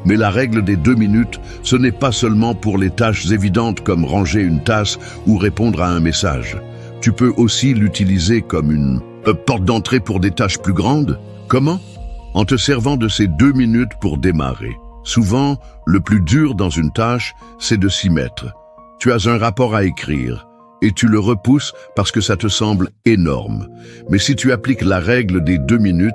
Mais la règle des 2 minutes, ce n'est pas seulement pour les tâches évidentes comme ranger une tasse ou répondre à un message. Tu peux aussi l'utiliser comme une porte d'entrée pour des tâches plus grandes. Comment? En te servant de ces 2 minutes pour démarrer. Souvent, le plus dur dans une tâche, c'est de s'y mettre. Tu as un rapport à écrire et tu le repousses parce que ça te semble énorme. Mais si tu appliques la règle des 2 minutes,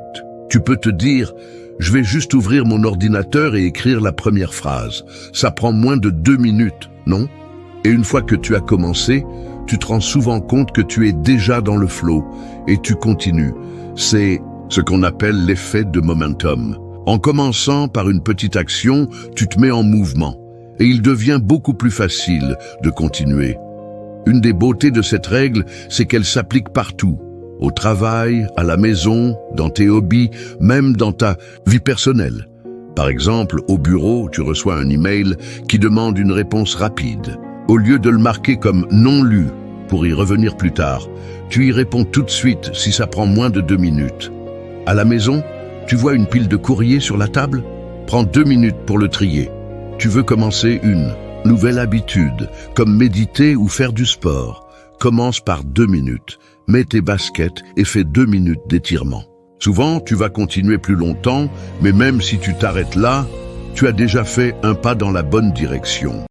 tu peux te dire « Je vais juste ouvrir mon ordinateur et écrire la première phrase. Ça prend moins de 2 minutes, non ?» Et une fois que tu as commencé, tu te rends souvent compte que tu es déjà dans le flow et tu continues. C'est ce qu'on appelle l'effet de momentum. En commençant par une petite action, tu te mets en mouvement et il devient beaucoup plus facile de continuer. Une des beautés de cette règle, c'est qu'elle s'applique partout. Au travail, à la maison, dans tes hobbies, même dans ta vie personnelle. Par exemple, au bureau, tu reçois un email qui demande une réponse rapide. Au lieu de le marquer comme non lu pour y revenir plus tard, tu y réponds tout de suite si ça prend moins de 2 minutes. À la maison, tu vois une pile de courriers sur la table? Prends 2 minutes pour le trier. Tu veux commencer une nouvelle habitude, comme méditer ou faire du sport. Commence par 2 minutes. Mets tes baskets et fais 2 minutes d'étirement. Souvent, tu vas continuer plus longtemps, mais même si tu t'arrêtes là, tu as déjà fait un pas dans la bonne direction.